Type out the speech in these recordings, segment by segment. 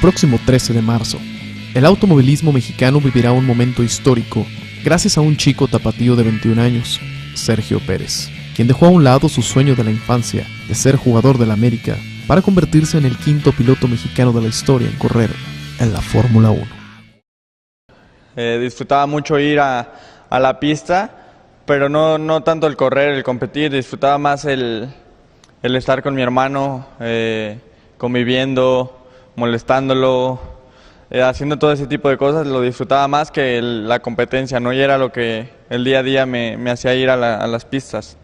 próximo 13 de marzo, el automovilismo mexicano vivirá un momento histórico gracias a un chico tapatío de 21 años, Sergio Pérez, quien dejó a un lado su sueño de la infancia de ser jugador del América para convertirse en el quinto piloto mexicano de la historia en correr en la Fórmula 1. Disfrutaba mucho ir a la pista, pero no tanto el correr, el competir, disfrutaba más el estar con mi hermano, conviviendo, molestándolo, haciendo todo ese tipo de cosas, lo disfrutaba más que la competencia, ¿no? Y era lo que el día a día me hacía ir a las pistas.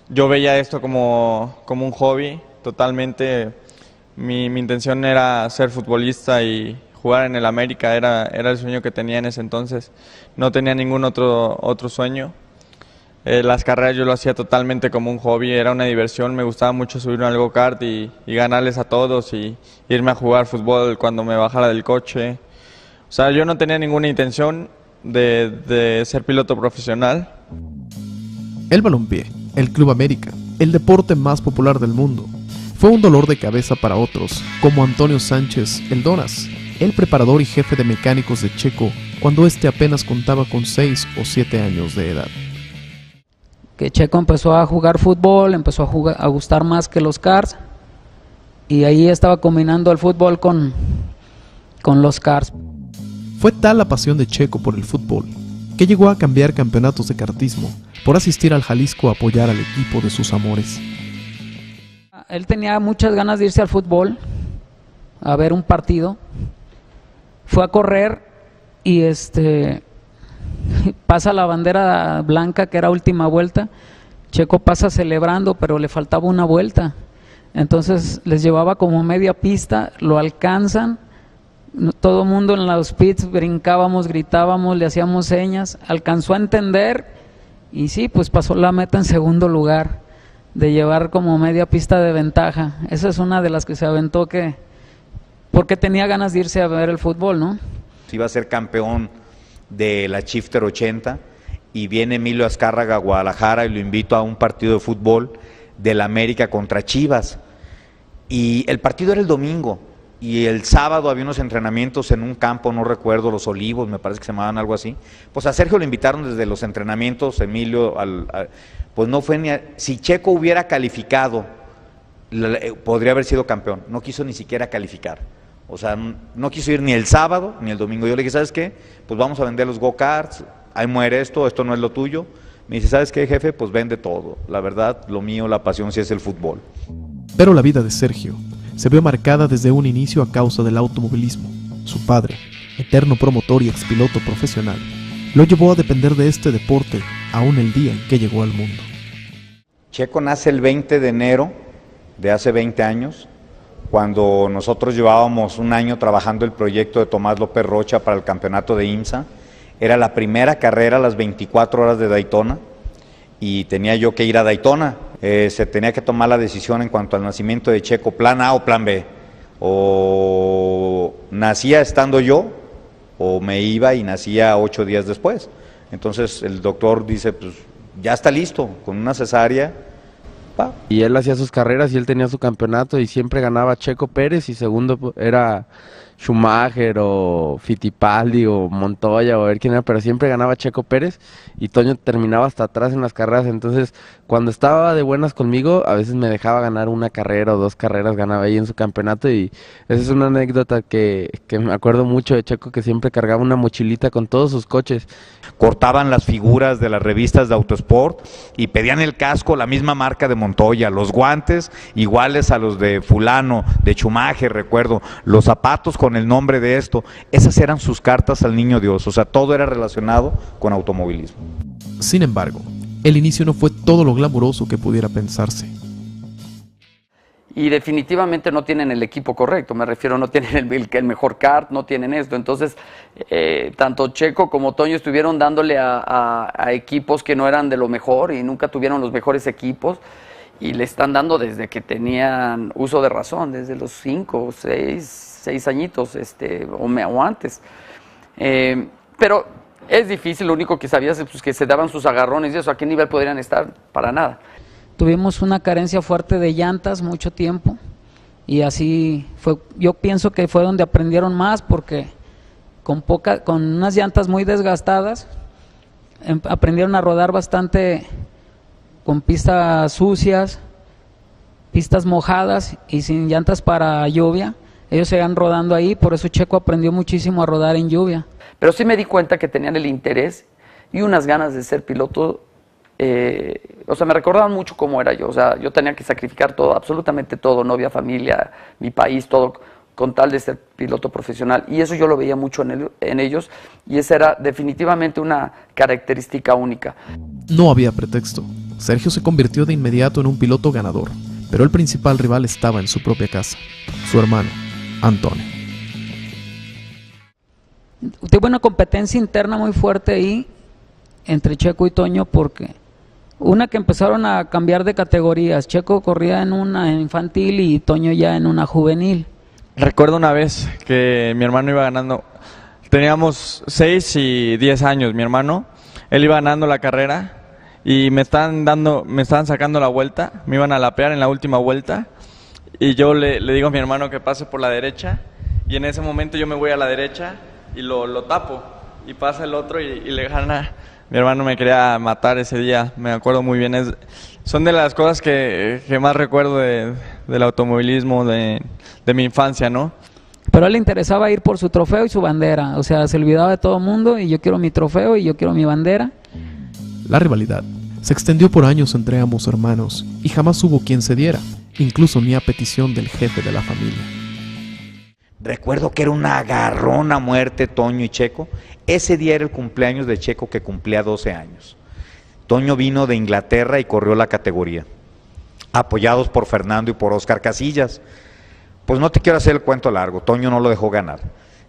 Yo veía esto como un hobby, totalmente. Mi intención era ser futbolista y jugar en el América, era el sueño que tenía en ese entonces. No tenía ningún otro sueño. Las carreras yo lo hacía totalmente como un hobby, era una diversión, me gustaba mucho subirme al go-kart y ganarles a todos y irme a jugar fútbol cuando me bajara del coche. O sea, yo no tenía ninguna intención de ser piloto profesional. El balompié, el Club América, el deporte más popular del mundo, fue un dolor de cabeza para otros, como Antonio Sánchez, el Donas, el preparador y jefe de mecánicos de Checo, cuando este apenas contaba con 6 o 7 años de edad. Que Checo empezó a jugar fútbol, empezó a gustar más que los karts, y ahí estaba combinando el fútbol con los karts. Fue tal la pasión de Checo por el fútbol, que llegó a cambiar campeonatos de kartismo por asistir al Jalisco a apoyar al equipo de sus amores. Él tenía muchas ganas de irse al fútbol, a ver un partido, fue a correr y pasa la bandera blanca, que era última vuelta. Checo pasa celebrando, pero le faltaba una vuelta, entonces les llevaba como media pista, lo alcanzan, todo el mundo en los pits brincábamos, gritábamos, le hacíamos señas, alcanzó a entender y sí, pues pasó la meta en segundo lugar, de llevar como media pista de ventaja. Esa es una de las que se aventó, porque tenía ganas de irse a ver el fútbol, ¿no? Iba a ser campeón de la Shifter 80 y viene Emilio Azcárraga a Guadalajara y lo invito a un partido de fútbol del América contra Chivas, y el partido era el domingo y el sábado había unos entrenamientos en un campo, no recuerdo, Los Olivos, me parece que se llamaban algo así. Pues a Sergio lo invitaron desde los entrenamientos, Emilio, pues no fue si Checo hubiera calificado, podría haber sido campeón, no quiso ni siquiera calificar. O sea, no quiso ir ni el sábado ni el domingo. Yo le dije, ¿sabes qué? Pues vamos a vender los go-karts, ahí muere esto no es lo tuyo. Me dice, ¿sabes qué, jefe? Pues vende todo. La verdad, lo mío, la pasión sí es el fútbol. Pero la vida de Sergio se vio marcada desde un inicio a causa del automovilismo. Su padre, eterno promotor y expiloto profesional, lo llevó a depender de este deporte aún el día en que llegó al mundo. Checo nace el 20 de enero de hace 20 años, cuando nosotros llevábamos un año trabajando el proyecto de Tomás López Rocha para el campeonato de IMSA. Era la primera carrera a las 24 horas de Daytona y tenía yo que ir a Daytona. Se tenía que tomar la decisión en cuanto al nacimiento de Checo, plan A o plan B. O nacía estando yo o me iba y nacía 8 días después. Entonces el doctor dice, pues ya está listo, con una cesárea. Y él hacía sus carreras y él tenía su campeonato y siempre ganaba Checo Pérez y segundo era Schumacher o Fittipaldi o Montoya o a ver quién era, pero siempre ganaba Checo Pérez y Toño terminaba hasta atrás en las carreras. Entonces cuando estaba de buenas conmigo a veces me dejaba ganar una carrera o 2 carreras, ganaba ahí en su campeonato, y esa es una anécdota que me acuerdo mucho de Checo, que siempre cargaba una mochilita con todos sus coches. Cortaban las figuras de las revistas de Autosport y pedían el casco, la misma marca de Montoya, los guantes iguales a los de fulano, de Schumacher, recuerdo, los zapatos con el nombre de esto. Esas eran sus cartas al niño Dios, o sea, todo era relacionado con automovilismo. Sin embargo, el inicio no fue todo lo glamuroso que pudiera pensarse. Y definitivamente no tienen el equipo correcto, me refiero, no tienen el mejor kart, no tienen esto. Entonces, tanto Checo como Toño estuvieron dándole a equipos que no eran de lo mejor y nunca tuvieron los mejores equipos, y le están dando desde que tenían uso de razón, desde los 5, 6 añitos o antes. Pero es difícil, lo único que sabías es pues, que se daban sus agarrones y eso, ¿a qué nivel podrían estar? Para nada. Tuvimos una carencia fuerte de llantas mucho tiempo, y así fue. Yo pienso que fue donde aprendieron más, porque con unas llantas muy desgastadas aprendieron a rodar bastante con pistas sucias, pistas mojadas y sin llantas para lluvia. Ellos se iban rodando ahí, por eso Checo aprendió muchísimo a rodar en lluvia. Pero sí me di cuenta que tenían el interés y unas ganas de ser piloto. O sea, me recordaban mucho cómo era yo. O sea, yo tenía que sacrificar todo, absolutamente todo, novia, familia, mi país, todo, con tal de ser piloto profesional. Y eso yo lo veía mucho en ellos, y esa era definitivamente una característica única. No había pretexto. Sergio se convirtió de inmediato en un piloto ganador, pero el principal rival estaba en su propia casa, su hermano, Antonio. Tuve una competencia interna muy fuerte ahí entre Checo y Toño, porque una que empezaron a cambiar de categorías. Checo corría en una infantil y Toño ya en una juvenil. Recuerdo una vez que mi hermano iba ganando, teníamos 6 y 10 años, mi hermano, él iba ganando la carrera y me estaban sacando la vuelta, me iban a lapear en la última vuelta, y yo le digo a mi hermano que pase por la derecha, y en ese momento yo me voy a la derecha y lo tapo, y pasa el otro y le gana. Mi hermano me quería matar ese día, me acuerdo muy bien. Son de las cosas que más recuerdo del automovilismo, de mi infancia, ¿no? Pero a él le interesaba ir por su trofeo y su bandera. O sea, se olvidaba de todo el mundo, y yo quiero mi trofeo y yo quiero mi bandera. La rivalidad se extendió por años entre ambos hermanos y jamás hubo quien cediera, incluso ni a petición del jefe de la familia. Recuerdo que era una agarrón a muerte Toño y Checo. Ese día era el cumpleaños de Checo, que cumplía 12 años. Toño vino de Inglaterra y corrió la categoría, apoyados por Fernando y por Oscar Casillas. Pues no te quiero hacer el cuento largo, Toño no lo dejó ganar.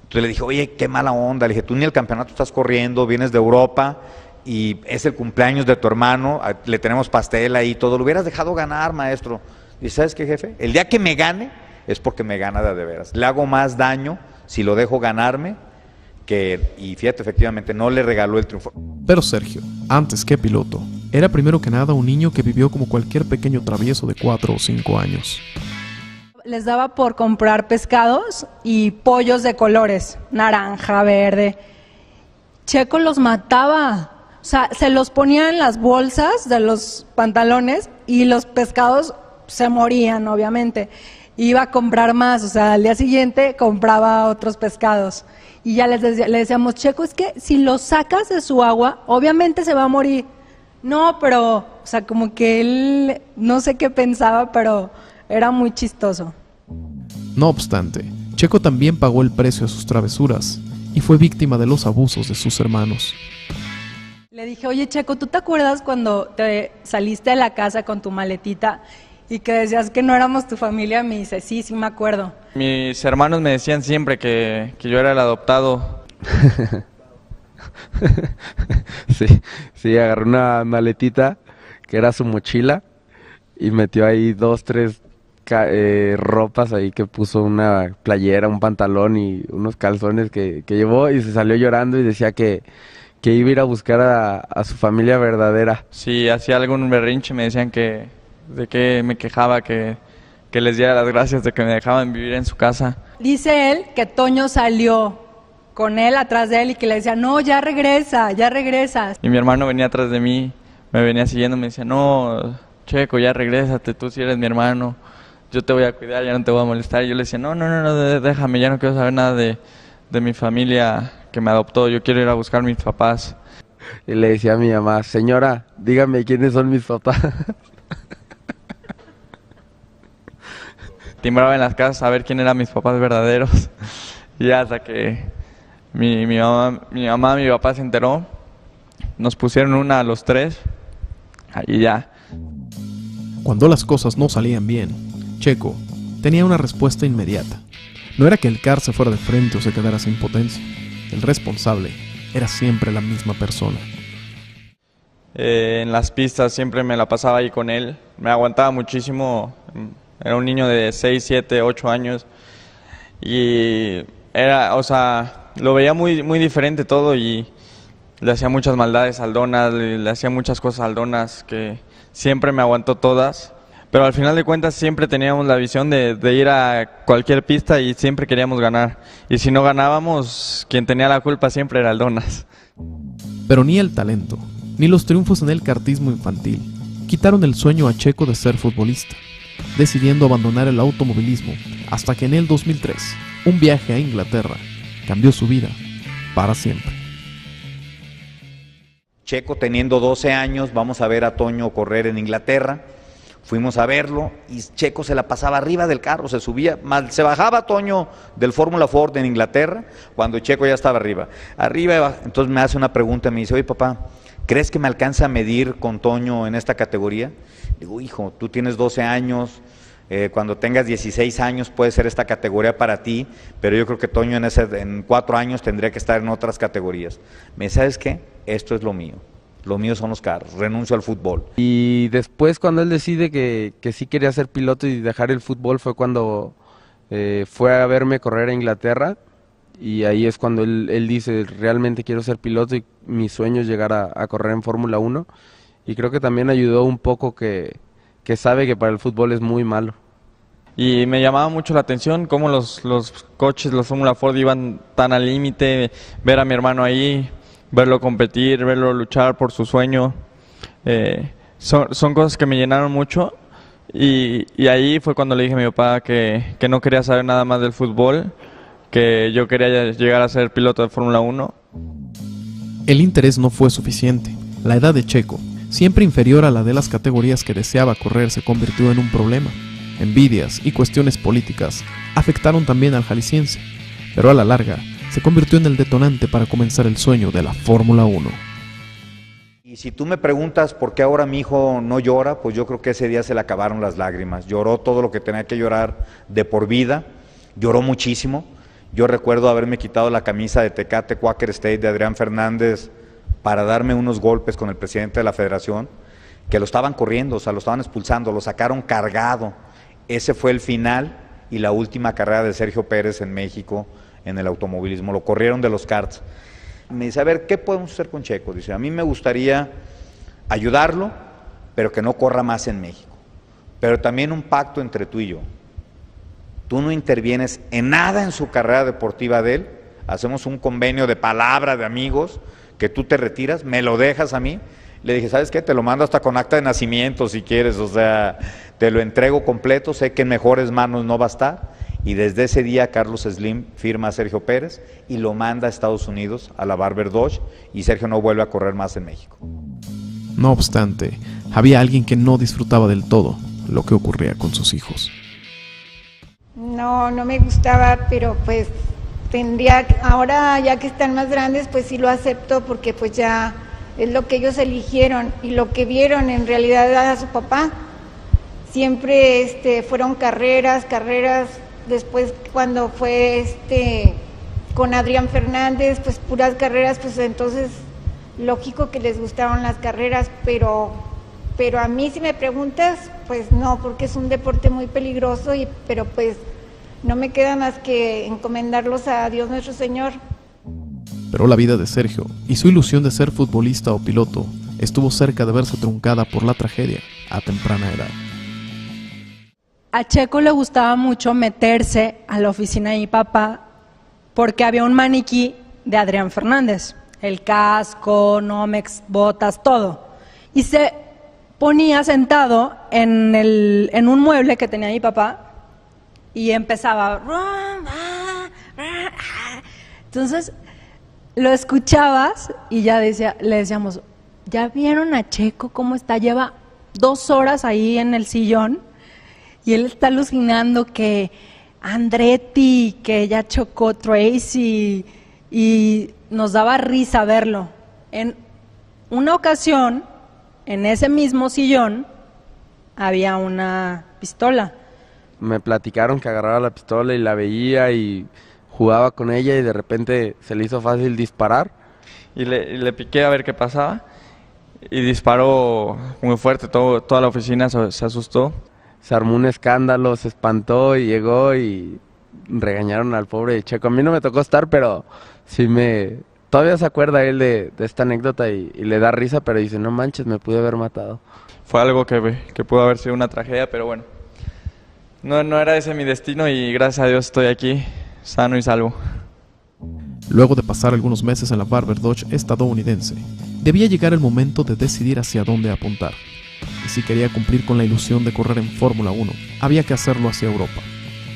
Entonces le dije, oye, qué mala onda. Le dije, tú ni el campeonato estás corriendo, vienes de Europa y es el cumpleaños de tu hermano, le tenemos pastel ahí y todo. Lo hubieras dejado ganar, maestro. Y ¿sabes qué, jefe? El día que me gane es porque me gana de veras. Le hago más daño si lo dejo ganarme y fíjate, efectivamente, no le regaló el triunfo. Pero Sergio, antes que piloto, era primero que nada un niño que vivió como cualquier pequeño travieso de 4 o 5 años. Les daba por comprar pescados y pollos de colores, naranja, verde. Checo los mataba, o sea, se los ponía en las bolsas de los pantalones y los pescados se morían, obviamente. Iba a comprar más, o sea, al día siguiente compraba otros pescados. Y ya le decíamos, Checo, es que si lo sacas de su agua, obviamente se va a morir. No, pero, o sea, como que él, no sé qué pensaba, pero era muy chistoso. No obstante, Checo también pagó el precio de sus travesuras y fue víctima de los abusos de sus hermanos. Le dije, oye Checo, ¿tú te acuerdas cuando te saliste de la casa con tu maletita y que decías que no éramos tu familia? Me dice, sí, sí me acuerdo. Mis hermanos me decían siempre que yo era el adoptado. Sí, agarró una maletita que era su mochila y metió ahí 2, 3 ropas ahí, que puso una playera, un pantalón y unos calzones que llevó, y se salió llorando y decía que iba a ir a buscar a su familia verdadera. Si hacía algún berrinche me decían de que me quejaba, que les diera las gracias de que me dejaban vivir en su casa. Dice él que Toño salió con él atrás de él y que le decía, no, ya regresa, ya regresas. Y mi hermano venía atrás de mí, me venía siguiendo, me decía, no, Checo, ya regrésate, tú sí eres mi hermano, yo te voy a cuidar, ya no te voy a molestar. Y yo le decía, no, déjame, ya no quiero saber nada de mi familia que me adoptó, yo quiero ir a buscar a mis papás. Y le decía a mi mamá, señora, dígame quiénes son mis papás. Timbraba en las casas a ver quién eran mis papás verdaderos. Y hasta que mi mamá, mi papá se enteró, nos pusieron una a los 3, y ya. Cuando las cosas no salían bien, Checo tenía una respuesta inmediata. No era que el car se fuera de frente o se quedara sin potencia. El responsable era siempre la misma persona. En las pistas siempre me la pasaba ahí con él. Me aguantaba muchísimo. Era un niño de 6, 7, 8 años. Y era, o sea, lo veía muy, muy diferente todo, y le hacía muchas maldades al Donas, le hacía muchas cosas al Donas, que siempre me aguantó todas. pero al final de cuentas siempre teníamos la visión de ir a cualquier pista y siempre queríamos ganar. Y si no ganábamos, quien tenía la culpa siempre era el Donas. Pero ni el talento, ni los triunfos en el kartismo infantil quitaron el sueño a Checo de ser futbolista, decidiendo abandonar el automovilismo hasta que en el 2003, un viaje a Inglaterra cambió su vida para siempre. Checo teniendo 12 años, vamos a ver a Toño correr en Inglaterra, fuimos a verlo y Checo se la pasaba arriba del carro, se subía, se bajaba Toño del Fórmula Ford en Inglaterra cuando Checo ya estaba arriba. Entonces me hace una pregunta, me dice, oye papá, ¿crees que me alcanza a medir con Toño en esta categoría? Digo, hijo, tú tienes 12 años, cuando tengas 16 años puede ser esta categoría para ti, pero yo creo que Toño en 4 años tendría que estar en otras categorías. Me dice, ¿sabes qué? Esto es lo mío son los carros, renuncio al fútbol. Y después cuando él decide que sí quería ser piloto y dejar el fútbol fue cuando fue a verme correr a Inglaterra, y ahí es cuando él dice, realmente quiero ser piloto y mi sueño es llegar a correr en Fórmula 1, y creo que también ayudó un poco que sabe que para el fútbol es muy malo. Y me llamaba mucho la atención cómo los coches, los Fórmula Ford iban tan al límite, ver a mi hermano ahí, verlo competir, verlo luchar por su sueño, son cosas que me llenaron mucho, y ahí fue cuando le dije a mi papá que no quería saber nada más del fútbol, que yo quería llegar a ser piloto de Fórmula 1. El interés no fue suficiente. La edad de Checo, siempre inferior a la de las categorías que deseaba correr, se convirtió en un problema. Envidias y cuestiones políticas afectaron también al jalisciense, pero a la larga se convirtió en el detonante para comenzar el sueño de la Fórmula 1. Y si tú me preguntas por qué ahora mi hijo no llora, pues yo creo que ese día se le acabaron las lágrimas. Lloró todo lo que tenía que llorar de por vida, lloró muchísimo. Yo recuerdo haberme quitado la camisa de Tecate Quaker State de Adrián Fernández para darme unos golpes con el presidente de la federación, que lo estaban corriendo, o sea, lo estaban expulsando, lo sacaron cargado. Ese fue el final y la última carrera de Sergio Pérez en México en el automovilismo, lo corrieron de los karts. Me dice, a ver, ¿qué podemos hacer con Checo? Dice, a mí me gustaría ayudarlo, pero que no corra más en México. Pero también un pacto entre tú y yo. Tú no intervienes en nada en su carrera deportiva de él, hacemos un convenio de palabra de amigos, que tú te retiras, me lo dejas a mí. Le dije, ¿sabes qué? Te lo mando hasta con acta de nacimiento si quieres, o sea, te lo entrego completo, sé que en mejores manos no va a estar. Y desde ese día Carlos Slim firma a Sergio Pérez y lo manda a Estados Unidos, a la Barber Dodge, y Sergio no vuelve a correr más en México. No obstante, había alguien que no disfrutaba del todo lo que ocurría con sus hijos. No me gustaba, pero pues ahora ya que están más grandes, pues sí lo acepto, porque pues ya es lo que ellos eligieron y lo que vieron en realidad a su papá. Siempre fueron carreras. Después cuando fue con Adrián Fernández, pues puras carreras, pues entonces lógico que les gustaron las carreras, pero a mí si me preguntas, pues no, porque es un deporte muy peligroso, pero pues no me queda más que encomendarlos a Dios nuestro Señor. Pero la vida de Sergio y su ilusión de ser futbolista o piloto estuvo cerca de verse truncada por la tragedia a temprana edad. A Checo le gustaba mucho meterse a la oficina de mi papá porque había un maniquí de Adrián Fernández, el casco, Nomex, botas, todo. Y se ponía sentado en un mueble que tenía mi papá y empezaba. Entonces lo escuchabas y ya le decíamos, ¿ya vieron a Checo cómo está? Lleva 2 horas ahí en el sillón. Y él está alucinando que Andretti, que ya chocó Tracy, y nos daba risa verlo. En una ocasión, en ese mismo sillón, había una pistola. Me platicaron que agarraba la pistola y la veía y jugaba con ella y de repente se le hizo fácil disparar. Y le piqué a ver qué pasaba y disparó muy fuerte, toda la oficina se asustó. Se armó un escándalo, se espantó y llegó y regañaron al pobre Checo. A mí no me tocó estar, pero sí todavía se acuerda él de esta anécdota y le da risa, pero dice, no manches, me pude haber matado. fue algo que pudo haber sido una tragedia, pero bueno, no era ese mi destino y gracias a Dios estoy aquí, sano y salvo. Luego de pasar algunos meses en la Barber Dodge estadounidense, debía llegar el momento de decidir hacia dónde apuntar. Y si quería cumplir con la ilusión de correr en Fórmula 1, había que hacerlo hacia Europa.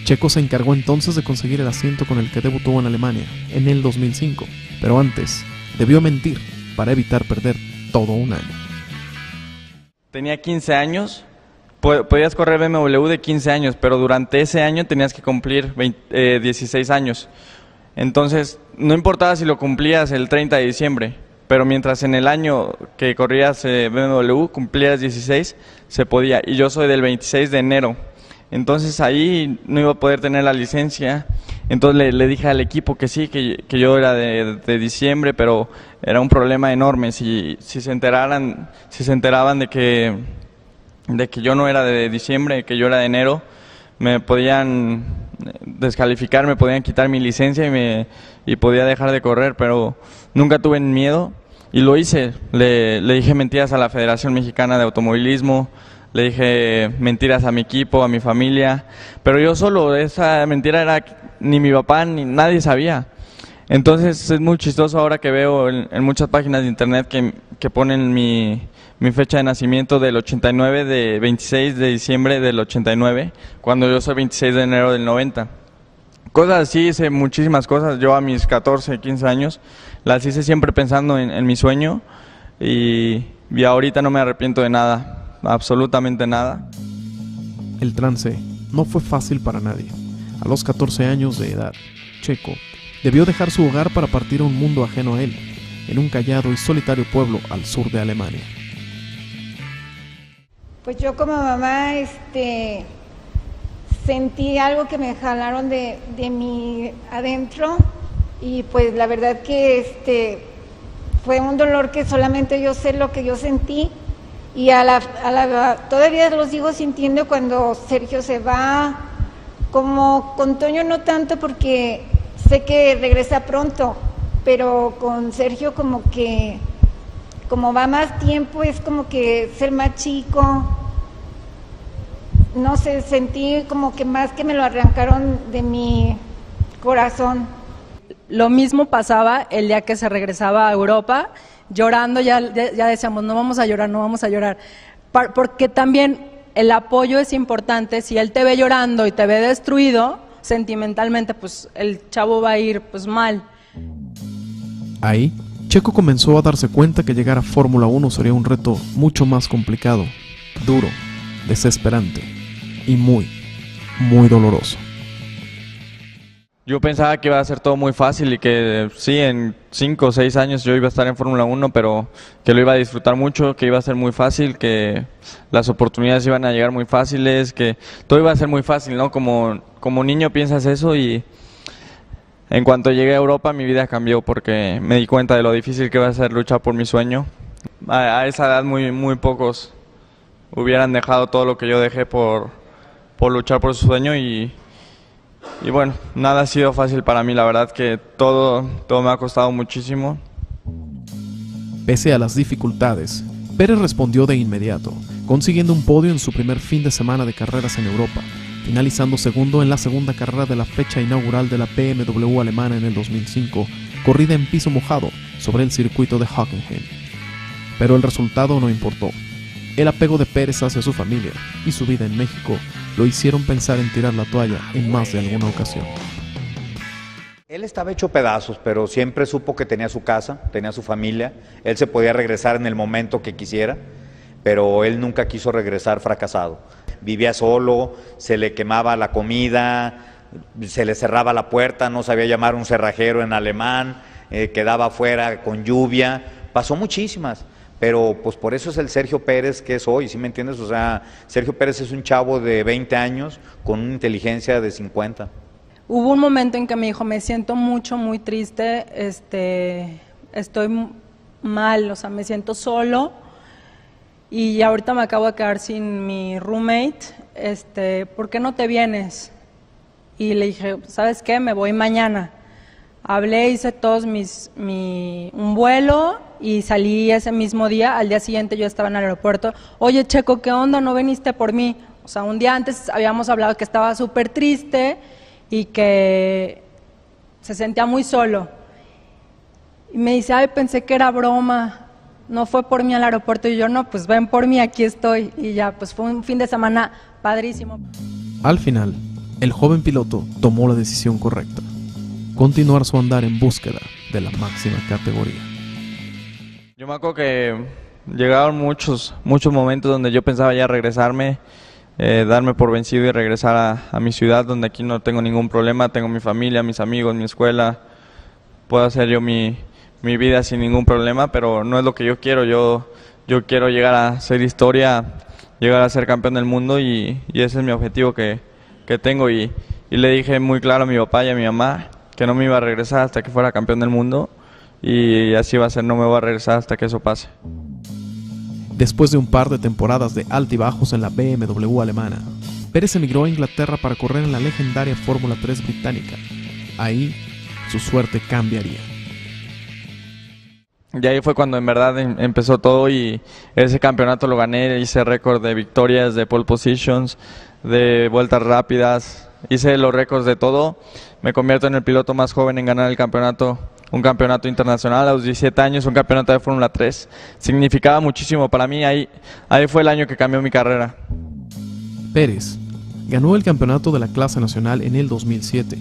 Checo se encargó entonces de conseguir el asiento con el que debutó en Alemania en el 2005, pero antes debió mentir para evitar perder todo un año. Tenía 15 años, podías correr BMW de 15 años, pero durante ese año tenías que cumplir 16 años. Entonces, no importaba si lo cumplías el 30 de diciembre, pero mientras en el año que corrías BMW cumplías 16, se podía. Y yo soy del 26 de enero, entonces ahí no iba a poder tener la licencia. Entonces le dije al equipo que sí, que yo era de diciembre, pero era un problema enorme. Si se enteraban de que yo no era de diciembre, que yo era de enero, me podían descalificar, me podían quitar mi licencia y podía dejar de correr, pero nunca tuve miedo y lo hice. Le dije mentiras a la Federación Mexicana de Automovilismo, le dije mentiras a mi equipo, a mi familia, pero yo solo, esa mentira era ni mi papá ni nadie sabía. Entonces es muy chistoso ahora que veo en muchas páginas de internet que ponen mi fecha de nacimiento del 89, de 26 de diciembre del 89, cuando yo soy 26 de enero del 90. Cosas así, hice muchísimas cosas. Yo a mis 14, 15 años las hice siempre pensando en mi sueño y ahorita no me arrepiento de nada, absolutamente nada. El trance no fue fácil para nadie. A los 14 años de edad, Checo debió dejar su hogar para partir a un mundo ajeno a él, en un callado y solitario pueblo al sur de Alemania. Pues yo como mamá sentí algo que me jalaron de mi adentro y pues la verdad que fue un dolor que solamente yo sé lo que yo sentí y todavía lo sigo sintiendo cuando Sergio se va, como con Toño no tanto porque sé que regresa pronto, pero con Sergio como va más tiempo, es como que ser más chico, no sé, sentí como que más que me lo arrancaron de mi corazón. Lo mismo pasaba el día que se regresaba a Europa, llorando, ya decíamos, no vamos a llorar, porque también el apoyo es importante. Si él te ve llorando y te ve destruido, sentimentalmente, pues el chavo va a ir pues mal. Ahí, Checo comenzó a darse cuenta que llegar a Fórmula 1 sería un reto mucho más complicado, duro, desesperante y muy, muy doloroso. Yo pensaba que iba a ser todo muy fácil y que sí, en 5 o 6 años yo iba a estar en Fórmula 1, pero que lo iba a disfrutar mucho, que iba a ser muy fácil, que las oportunidades iban a llegar muy fáciles, que todo iba a ser muy fácil, ¿no? Como niño piensas eso y en cuanto llegué a Europa mi vida cambió porque me di cuenta de lo difícil que iba a ser luchar por mi sueño. A esa edad muy pocos hubieran dejado todo lo que yo dejé por luchar por su sueño y bueno, nada ha sido fácil para mí, la verdad que todo me ha costado muchísimo. Pese a las dificultades, Pérez respondió de inmediato, consiguiendo un podio en su primer fin de semana de carreras en Europa, finalizando segundo en la segunda carrera de la fecha inaugural de la BMW alemana en el 2005, corrida en piso mojado sobre el circuito de Hockenheim. Pero el resultado no importó. El apego de Pérez hacia su familia y su vida en México lo hicieron pensar en tirar la toalla en más de alguna ocasión. Él estaba hecho pedazos, pero siempre supo que tenía su casa, tenía su familia. Él se podía regresar en el momento que quisiera, pero él nunca quiso regresar fracasado. Vivía solo, se le quemaba la comida, se le cerraba la puerta, no sabía llamar a un cerrajero en alemán, quedaba afuera con lluvia, pasó muchísimas. Pero pues por eso es el Sergio Pérez que es hoy, ¿sí me entiendes? O sea, Sergio Pérez es un chavo de 20 años con una inteligencia de 50. Hubo un momento en que me dijo, me siento muy triste, estoy mal, o sea, me siento solo y ahorita me acabo de quedar sin mi roommate, ¿por qué no te vienes? Y le dije, ¿sabes qué? Me voy mañana. Hablé, hice todos un vuelo y salí ese mismo día. Al día siguiente yo estaba en el aeropuerto. Oye, Checo, ¿qué onda? ¿No viniste por mí? O sea, un día antes habíamos hablado que estaba súper triste y que se sentía muy solo. Y me dice, ay, pensé que era broma, no fue por mí al aeropuerto. Y yo, no, pues ven por mí, aquí estoy. Y ya, pues fue un fin de semana padrísimo. Al final, el joven piloto tomó la decisión correcta: continuar su andar en búsqueda de la máxima categoría. Yo me acuerdo que llegaron muchos momentos donde yo pensaba ya regresarme, darme por vencido y regresar a mi ciudad, donde aquí no tengo ningún problema, tengo mi familia, mis amigos, mi escuela, puedo hacer yo mi vida sin ningún problema, pero no es lo que yo quiero. Yo quiero llegar a hacer historia, llegar a ser campeón del mundo y ese es mi objetivo que tengo y le dije muy claro a mi papá y a mi mamá que no me iba a regresar hasta que fuera campeón del mundo y así va a ser, no me voy a regresar hasta que eso pase. Después de un par de temporadas de altibajos en la BMW alemana, Pérez emigró a Inglaterra para correr en la legendaria Fórmula 3 británica. Ahí, su suerte cambiaría. Y ahí fue cuando en verdad empezó todo y ese campeonato lo gané, hice récord de victorias, de pole positions, de vueltas rápidas, hice los récords de todo, me convierto en el piloto más joven en ganar el campeonato, un campeonato internacional a los 17 años, un campeonato de Fórmula 3, significaba muchísimo para mí, ahí fue el año que cambió mi carrera. Pérez ganó el campeonato de la clase nacional en el 2007,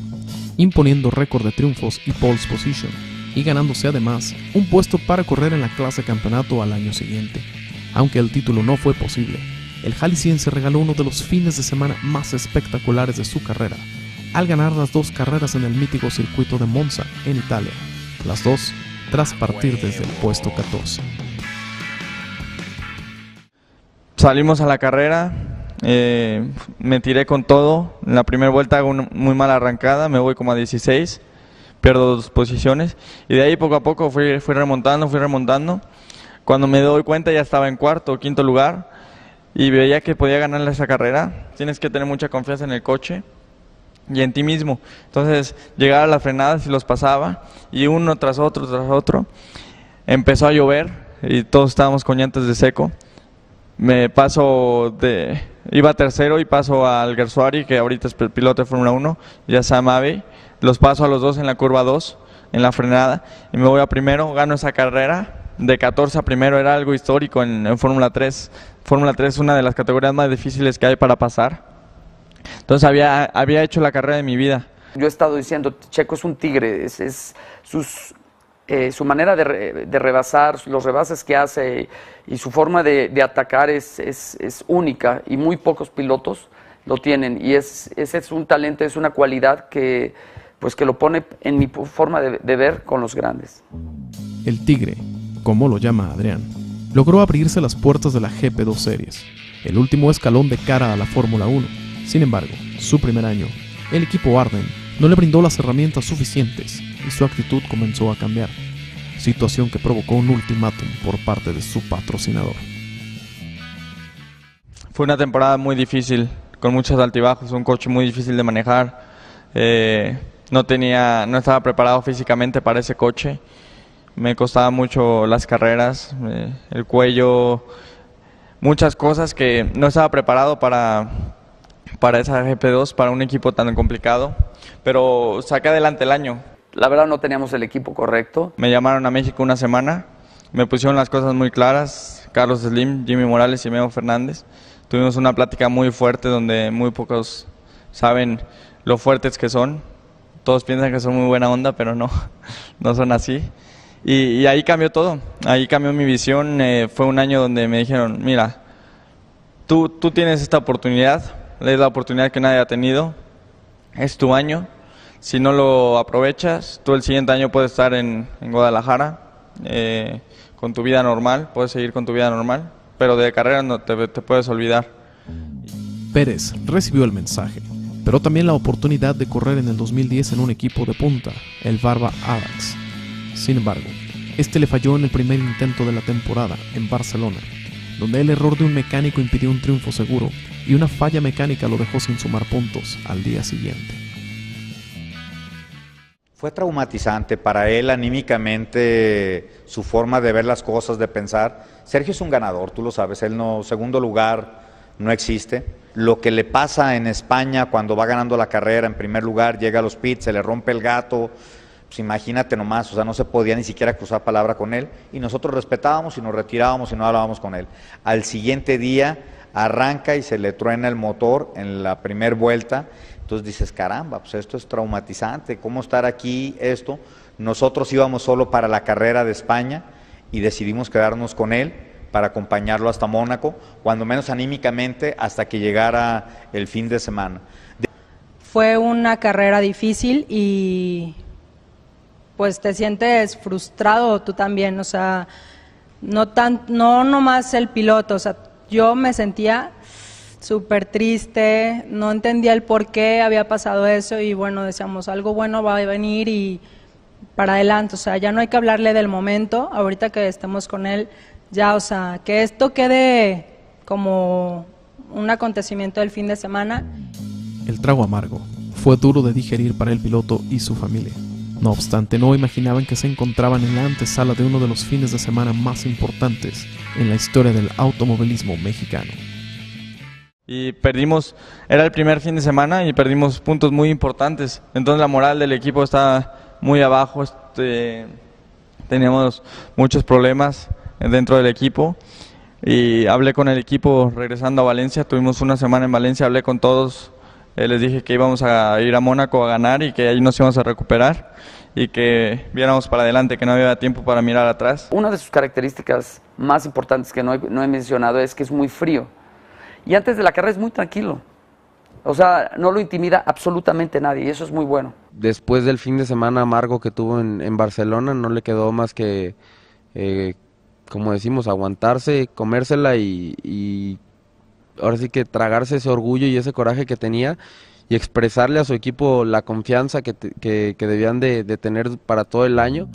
imponiendo récord de triunfos y pole position, y ganándose además un puesto para correr en la clase campeonato al año siguiente. Aunque el título no fue posible, el jalisciense regaló uno de los fines de semana más espectaculares de su carrera, al ganar las 2 carreras en el mítico circuito de Monza, en Italia, las 2 tras partir desde el puesto 14. Salimos a la carrera, me tiré con todo, en la primera vuelta hago una muy mala arrancada, me voy como a 16, pierdo 2 posiciones y de ahí poco a poco fui remontando. Cuando me doy cuenta ya estaba en cuarto o quinto lugar y veía que podía ganarle esa carrera. Tienes que tener mucha confianza en el coche y en ti mismo. Entonces llegaba a las frenadas y los pasaba y uno tras otro. Empezó a llover y todos estábamos con llantas de seco. Iba tercero y paso al Gersuari, que ahorita es piloto de Fórmula 1, ya se llama Abe. Los paso a los 2 en la curva 2, en la frenada, y me voy a primero, gano esa carrera. De 14 a primero era algo histórico en Fórmula 3. Fórmula 3 es una de las categorías más difíciles que hay para pasar. Entonces había hecho la carrera de mi vida. Yo he estado diciendo, Checo es un tigre, su manera de rebasar, los rebases que hace y su forma de atacar es única y muy pocos pilotos lo tienen. Y ese es un talento, es una cualidad que lo pone en mi forma de ver con los grandes. El Tigre, como lo llama Adrián, logró abrirse las puertas de la GP2 Series, el último escalón de cara a la Fórmula 1. Sin embargo, su primer año, el equipo Arden no le brindó las herramientas suficientes y su actitud comenzó a cambiar, situación que provocó un ultimátum por parte de su patrocinador. Fue una temporada muy difícil, con muchos altibajos, un coche muy difícil de manejar. No estaba preparado físicamente para ese coche. Me costaba mucho las carreras, el cuello, muchas cosas que no estaba preparado para esa GP2, para un equipo tan complicado, pero saqué adelante el año. La verdad no teníamos el equipo correcto. Me llamaron a México una semana, me pusieron las cosas muy claras, Carlos Slim, Jimmy Morales y Memo Fernández. Tuvimos una plática muy fuerte donde muy pocos saben lo fuertes que son. Todos piensan que son muy buena onda, pero no son así. Y ahí cambió todo, ahí cambió mi visión. Fue un año donde me dijeron, mira, tú tienes esta oportunidad, es la oportunidad que nadie ha tenido, es tu año. Si no lo aprovechas, tú el siguiente año puedes estar en Guadalajara con tu vida normal, puedes seguir con tu vida normal, pero de carrera no te puedes olvidar. Pérez recibió el mensaje, pero también la oportunidad de correr en el 2010 en un equipo de punta, el Barba Adax. Sin embargo, este le falló en el primer intento de la temporada en Barcelona, donde el error de un mecánico impidió un triunfo seguro y una falla mecánica lo dejó sin sumar puntos al día siguiente. Fue traumatizante para él anímicamente, su forma de ver las cosas, de pensar. Sergio es un ganador, tú lo sabes, él no, segundo lugar no existe. Lo que le pasa en España cuando va ganando la carrera en primer lugar, llega a los pits, se le rompe el gato, pues imagínate nomás, o sea, no se podía ni siquiera cruzar palabra con él, y nosotros respetábamos y nos retirábamos y no hablábamos con él. Al siguiente día arranca y se le truena el motor en la primera vuelta. Entonces dices, caramba, pues esto es traumatizante, ¿cómo estar aquí esto? Nosotros íbamos solo para la carrera de España y decidimos quedarnos con él para acompañarlo hasta Mónaco, cuando menos anímicamente, hasta que llegara el fin de semana. Fue una carrera difícil y pues te sientes frustrado tú también, o sea, no nomás el piloto, o sea, yo me sentía súper triste, no entendía el por qué había pasado eso y bueno, decíamos, algo bueno va a venir y para adelante, o sea, ya no hay que hablarle del momento, ahorita que estemos con él, ya, o sea, que esto quede como un acontecimiento del fin de semana. El trago amargo fue duro de digerir para el piloto y su familia. No obstante, no imaginaban que se encontraban en la antesala de uno de los fines de semana más importantes en la historia del automovilismo mexicano. Y perdimos, era el primer fin de semana y perdimos puntos muy importantes, entonces la moral del equipo está muy abajo, teníamos muchos problemas dentro del equipo y hablé con el equipo regresando a Valencia, tuvimos una semana en Valencia, hablé con todos, les dije que íbamos a ir a Mónaco a ganar y que ahí nos íbamos a recuperar y que viéramos para adelante, que no había tiempo para mirar atrás. Una de sus características más importantes que no he mencionado es que es muy frío. Y antes de la carrera es muy tranquilo. O sea, no lo intimida absolutamente nadie y eso es muy bueno. Después del fin de semana amargo que tuvo en Barcelona, no le quedó más que, como decimos, aguantarse, comérsela y ahora sí que tragarse ese orgullo y ese coraje que tenía y expresarle a su equipo la confianza que debían de tener para todo el año.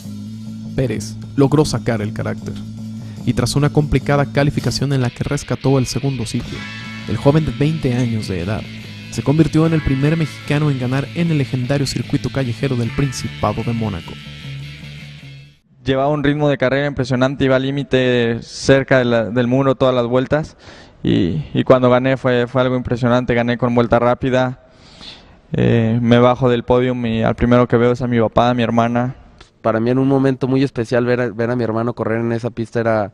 Pérez logró sacar el carácter y tras una complicada calificación en la que rescató el segundo sitio, el joven de 20 años de edad se convirtió en el primer mexicano en ganar en el legendario circuito callejero del Principado de Mónaco. Llevaba un ritmo de carrera impresionante, iba al límite cerca del muro todas las vueltas y cuando gané fue algo impresionante, gané con vuelta rápida, me bajo del podio y al primero que veo es a mi papá, a mi hermana. Para mí era un momento muy especial ver a mi hermano correr en esa pista, era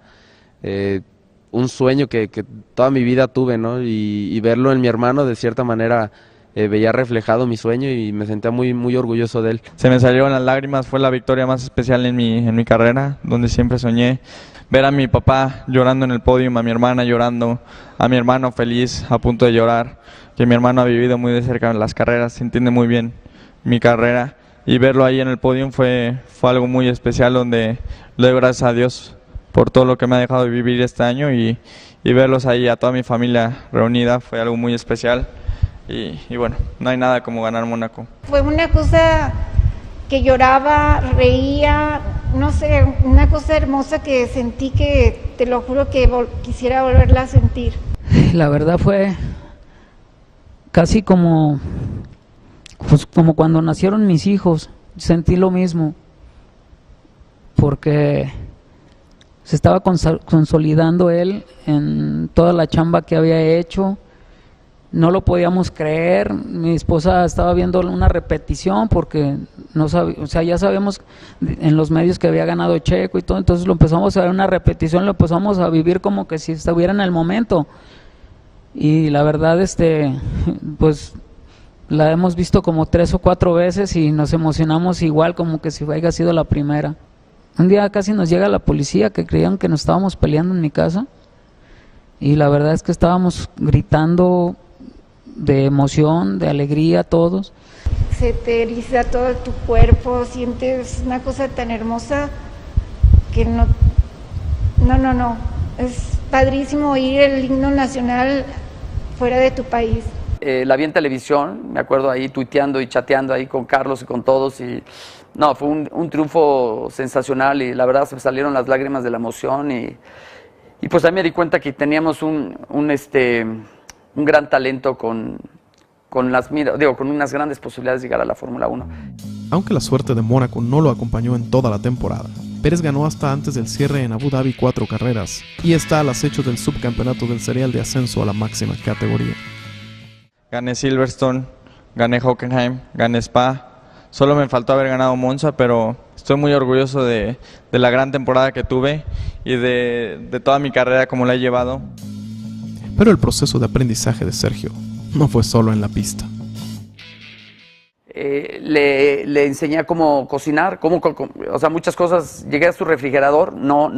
un sueño que toda mi vida tuve, ¿no? Y verlo en mi hermano de cierta manera veía reflejado mi sueño y me sentía muy, muy orgulloso de él. Se me salieron las lágrimas, fue la victoria más especial en mi carrera, donde siempre soñé. Ver a mi papá llorando en el podio, a mi hermana llorando, a mi hermano feliz, a punto de llorar, que mi hermano ha vivido muy de cerca en las carreras, se entiende muy bien mi carrera. Y verlo ahí en el podio fue algo muy especial, donde le doy gracias a Dios por todo lo que me ha dejado vivir este año y verlos ahí a toda mi familia reunida fue algo muy especial y bueno, no hay nada como ganar Mónaco. Fue una cosa que lloraba, reía, no sé, una cosa hermosa que sentí que te lo juro que quisiera volverla a sentir. La verdad fue casi como cuando nacieron mis hijos, sentí lo mismo, porque se estaba consolidando él en toda la chamba que había hecho, no lo podíamos creer, mi esposa estaba viendo una repetición porque no o sea, ya sabemos en los medios que había ganado Checo y todo, entonces lo empezamos a ver una repetición, lo empezamos a vivir como que si estuviera en el momento y la verdad pues la hemos visto como 3 o 4 veces y nos emocionamos igual como que si haya sido la primera. Un día casi nos llega la policía que creían que nos estábamos peleando en mi casa y la verdad es que estábamos gritando de emoción, de alegría todos. Se te eriza todo tu cuerpo, sientes una cosa tan hermosa que no, es padrísimo oír el himno nacional fuera de tu país. La vi en televisión, me acuerdo ahí tuiteando y chateando ahí con Carlos y con todos y no, fue un triunfo sensacional y la verdad se me salieron las lágrimas de la emoción y pues ahí me di cuenta que teníamos un gran talento con unas grandes posibilidades de llegar a la Fórmula 1. Aunque la suerte de Mónaco no lo acompañó en toda la temporada, Pérez ganó hasta antes del cierre en Abu Dhabi 4 carreras y está al acecho del subcampeonato del serial de ascenso a la máxima categoría. Gané Silverstone, gané Hockenheim, gané Spa. Solo me faltó haber ganado Monza, pero estoy muy orgulloso de la gran temporada que tuve y de toda mi carrera como la he llevado. Pero el proceso de aprendizaje de Sergio no fue solo en la pista. Le enseñé a cómo cocinar, o sea, muchas cosas. Llegué a su refrigerador, no,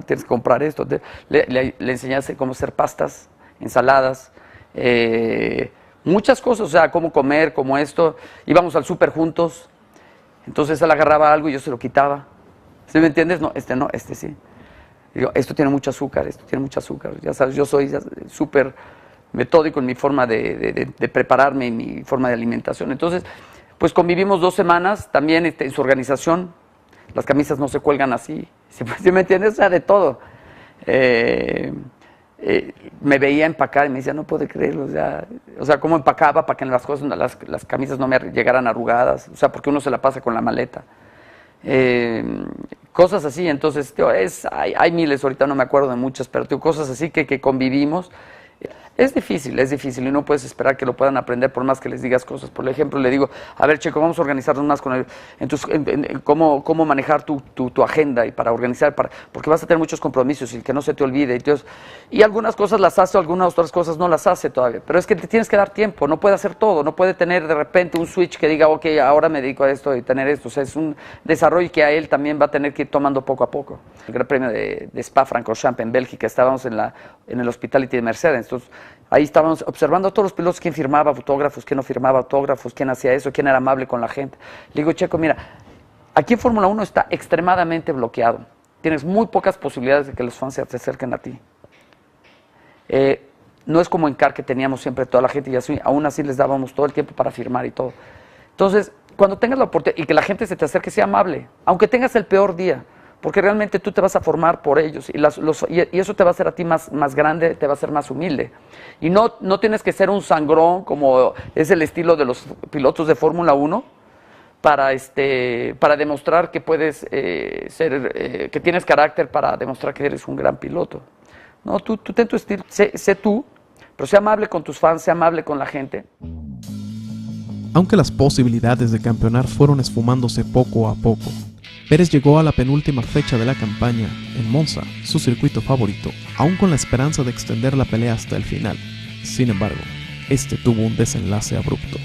tienes que comprar esto. Le enseñé a hacer cómo hacer pastas, ensaladas, muchas cosas, o sea, cómo comer, como esto. Íbamos al súper juntos, entonces él agarraba algo y yo se lo quitaba. ¿Sí me entiendes? No, este sí. Digo, esto tiene mucho azúcar, ya sabes, yo soy súper metódico en mi forma de prepararme y mi forma de alimentación. Entonces, pues convivimos 2 semanas, también en su organización, las camisas no se cuelgan así, ¿sí me entiendes? O sea, de todo. Me veía empacar y me decía, no puedo creerlo, o sea, cómo empacaba para que las cosas, las camisas no me llegaran arrugadas, o sea, porque uno se la pasa con la maleta. Cosas así, entonces, tío, hay miles, ahorita no me acuerdo de muchas, pero tío, cosas así que convivimos. Es difícil y no puedes esperar que lo puedan aprender por más que les digas cosas. Por ejemplo, le digo, a ver, Checo, vamos a organizarnos más con él, cómo manejar tu agenda y para organizar, porque vas a tener muchos compromisos y que no se te olvide. Y algunas cosas las hace, algunas otras cosas no las hace todavía. Pero es que te tienes que dar tiempo, no puede hacer todo, no puede tener de repente un switch que diga, ok, ahora me dedico a esto y tener esto. O sea, es un desarrollo que a él también va a tener que ir tomando poco a poco. El Gran Premio de Spa-Francorchamps en Bélgica, estábamos en el Hospitality de Mercedes, entonces ahí estábamos observando a todos los pilotos, quién firmaba autógrafos, quién no firmaba autógrafos, quién hacía eso, quién era amable con la gente. Le digo, Checo, mira, aquí en Fórmula 1 está extremadamente bloqueado. Tienes muy pocas posibilidades de que los fans se acerquen a ti. No es como en CAR, que teníamos siempre toda la gente y aún así les dábamos todo el tiempo para firmar y todo. Entonces, cuando tengas la oportunidad y que la gente se te acerque, sea amable, aunque tengas el peor día, porque realmente tú te vas a formar por ellos y eso te va a hacer a ti más grande, te va a hacer más humilde. Y no tienes que ser un sangrón como es el estilo de los pilotos de Fórmula 1 para demostrar que puedes que tienes carácter, para demostrar que eres un gran piloto. No, tú ten tu estilo, sé tú, pero sé amable con tus fans, sé amable con la gente. Aunque las posibilidades de campeonar fueron esfumándose poco a poco, Pérez llegó a la penúltima fecha de la campaña, en Monza, su circuito favorito, aún con la esperanza de extender la pelea hasta el final. Sin embargo, este tuvo un desenlace abrupto.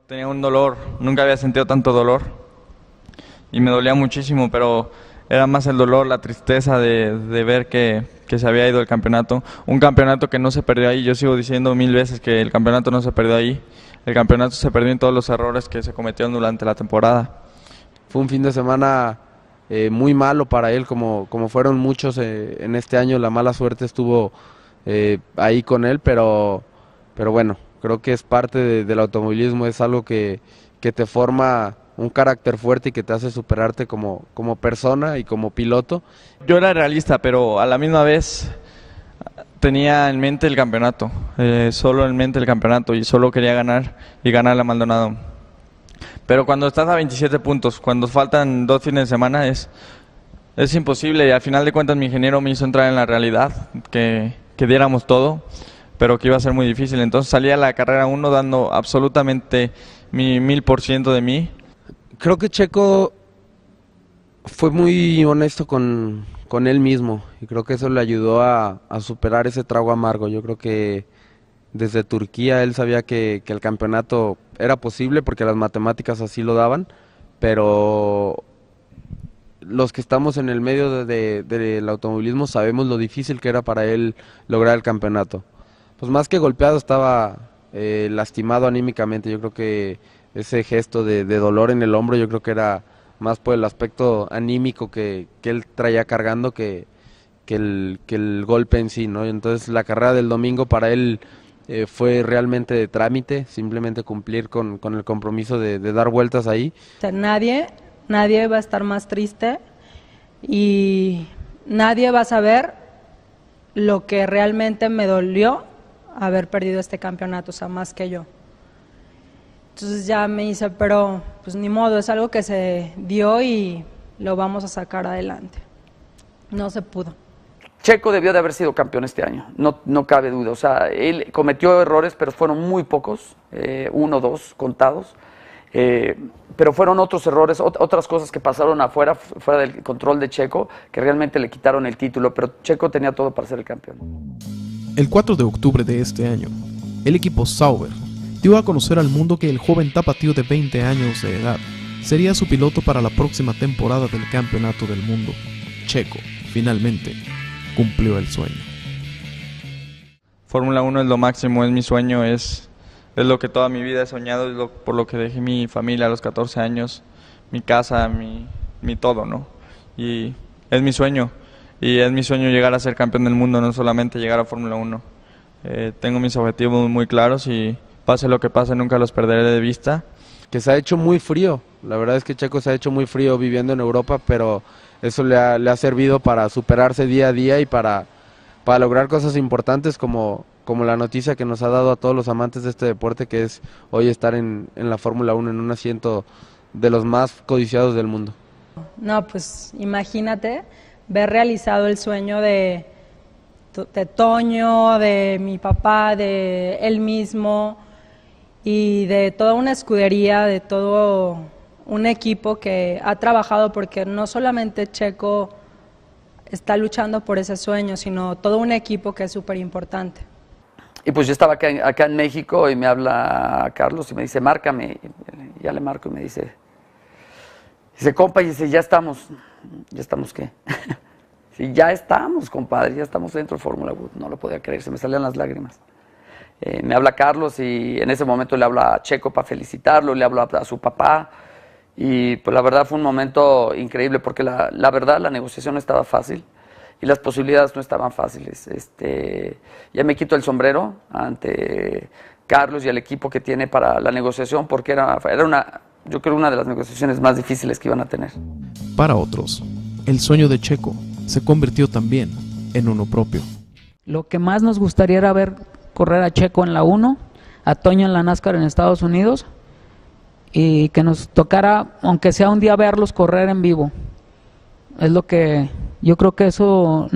Tenía un dolor, nunca había sentido tanto dolor y me dolía muchísimo, pero era más el dolor, la tristeza de ver que se había ido el campeonato. Un campeonato que no se perdió ahí. Yo sigo diciendo 1000 veces que el campeonato no se perdió ahí. El campeonato se perdió en todos los errores que se cometieron durante la temporada. Fue un fin de semana muy malo para él, como fueron muchos en este año. La mala suerte estuvo ahí con él, pero bueno, creo que es parte del automovilismo, es algo que te forma un carácter fuerte y que te hace superarte como persona y como piloto. Yo era realista, pero a la misma vez tenía en mente el campeonato, solo en mente el campeonato, y solo quería ganar y ganarle a Maldonado. Pero cuando estás a 27 puntos, cuando faltan 2 fines de semana, es imposible, y al final de cuentas mi ingeniero me hizo entrar en la realidad, que diéramos todo, pero que iba a ser muy difícil. Entonces salí a la carrera 1 dando absolutamente mi 1000% de mí. Creo que Checo fue muy honesto con él mismo y creo que eso le ayudó a superar ese trago amargo. Yo creo que desde Turquía él sabía que el campeonato era posible porque las matemáticas así lo daban, pero los que estamos en el medio del automovilismo sabemos lo difícil que era para él lograr el campeonato. Pues más que golpeado, estaba lastimado anímicamente. Yo creo que ese gesto de dolor en el hombro, yo creo que era más por el aspecto anímico que él traía cargando que el golpe en sí, ¿no? Entonces la carrera del domingo para él fue realmente de trámite, simplemente cumplir con el compromiso de dar vueltas ahí. Nadie va a estar más triste y nadie va a saber lo que realmente me dolió haber perdido este campeonato, o sea, más que yo. Entonces ya me dice, pero pues ni modo, es algo que se dio y lo vamos a sacar adelante. No se pudo. Checo debió de haber sido campeón este año, no cabe duda. O sea, él cometió errores, pero fueron muy pocos, 1 o 2 contados. Pero fueron otros errores, otras cosas que pasaron fuera del control de Checo, que realmente le quitaron el título, pero Checo tenía todo para ser el campeón. El 4 de octubre de este año, el equipo Sauber dio a conocer al mundo que el joven tapatío de 20 años de edad sería su piloto para la próxima temporada del Campeonato del Mundo. Checo, finalmente, cumplió el sueño. Fórmula 1 es lo máximo, es mi sueño, es lo que toda mi vida he soñado, es por lo que dejé mi familia a los 14 años, mi casa, mi todo, ¿no? Y es mi sueño llegar a ser campeón del mundo, no solamente llegar a Fórmula 1. Tengo mis objetivos muy claros y pase lo que pase nunca los perderé de vista. Que se ha hecho muy frío, la verdad es que Checo se ha hecho muy frío viviendo en Europa, pero eso le ha servido para superarse día a día y para lograr cosas importantes como la noticia que nos ha dado a todos los amantes de este deporte, que es hoy estar en la Fórmula 1 en un asiento de los más codiciados del mundo. No, pues imagínate ver realizado el sueño de Toño, de mi papá, de él mismo y de toda una escudería, de todo un equipo que ha trabajado, porque no solamente Checo está luchando por ese sueño, sino todo un equipo que es súper importante. Y pues yo estaba acá en México y me habla Carlos y me dice, márcame. Y ya le marco y me dice, compa, y dice, ya estamos. ¿Ya estamos qué? Sí, ya estamos, compadre, ya estamos dentro de Fórmula 1. No lo podía creer, se me salían las lágrimas. Me habla Carlos y en ese momento le habla a Checo para felicitarlo, le habla a su papá. Y pues la verdad fue un momento increíble porque la verdad la negociación no estaba fácil. Y las posibilidades no estaban fáciles. Ya me quito el sombrero ante Carlos y el equipo que tiene para la negociación, porque era yo creo una de las negociaciones más difíciles que iban a tener. Para otros, el sueño de Checo se convirtió también en uno propio. Lo que más nos gustaría era ver correr a Checo en la 1, a Toño en la NASCAR en Estados Unidos, y que nos tocara, aunque sea un día, verlos correr en vivo. Es lo que yo creo que eso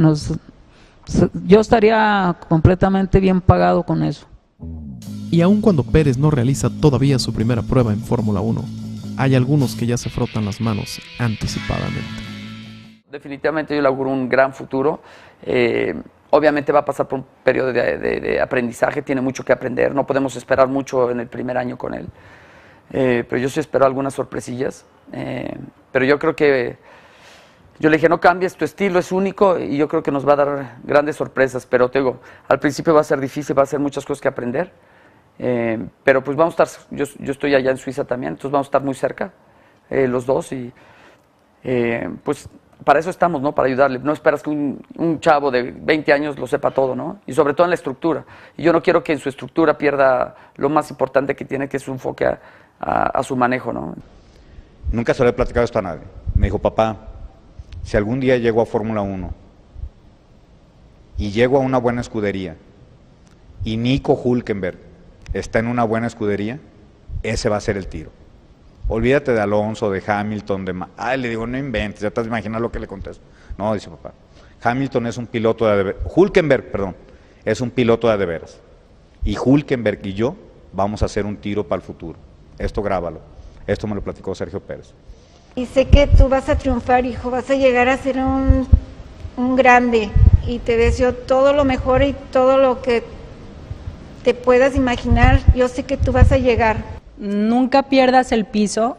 yo estaría completamente bien pagado con eso. Y aun cuando Pérez no realiza todavía su primera prueba en Fórmula 1, hay algunos que ya se frotan las manos anticipadamente. Definitivamente yo le auguro un gran futuro. Obviamente va a pasar por un periodo de aprendizaje, tiene mucho que aprender, no podemos esperar mucho en el primer año con él. Pero yo sí espero algunas sorpresillas. Pero yo creo que yo le dije, no cambies, tu estilo es único y yo creo que nos va a dar grandes sorpresas, pero te digo, al principio va a ser difícil, va a ser muchas cosas que aprender, pero pues vamos a estar, yo estoy allá en Suiza también, entonces vamos a estar muy cerca, los dos, y pues para eso estamos, ¿no? Para ayudarle. No esperas que un chavo de 20 años lo sepa todo, ¿no? Y sobre todo en la estructura, y yo no quiero que en su estructura pierda lo más importante que tiene, que es su enfoque a su manejo, ¿no? Nunca se lo he platicado esto a nadie. Me dijo, papá, si algún día llego a Fórmula 1 y llego a una buena escudería y Nico Hülkenberg está en una buena escudería, ese va a ser el tiro. Olvídate de Alonso, de Hamilton, le digo, no inventes, ya te imaginas lo que le contesto. No, dice papá, Hamilton es un piloto Hülkenberg, perdón, es un piloto de veras. Y Hülkenberg y yo vamos a hacer un tiro para el futuro. Esto grábalo. Esto me lo platicó Sergio Pérez. Y sé que tú vas a triunfar, hijo, vas a llegar a ser un grande, y te deseo todo lo mejor y todo lo que te puedas imaginar. Yo sé que tú vas a llegar. Nunca pierdas el piso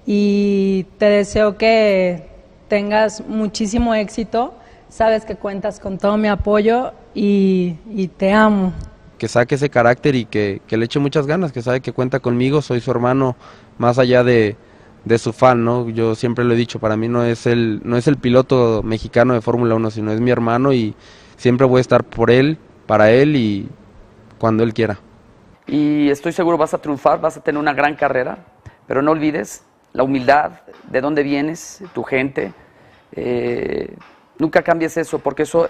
y te deseo que tengas muchísimo éxito. Sabes que cuentas con todo mi apoyo y te amo. Que saque ese carácter y que le eche muchas ganas, que sabe que cuenta conmigo, soy su hermano, más allá de su fan, ¿no? Yo siempre lo he dicho, para mí no es el piloto mexicano de Fórmula 1, sino es mi hermano, y siempre voy a estar por él, para él y cuando él quiera. Y estoy seguro vas a triunfar, vas a tener una gran carrera, pero no olvides la humildad, de dónde vienes, tu gente. Nunca cambies eso, porque eso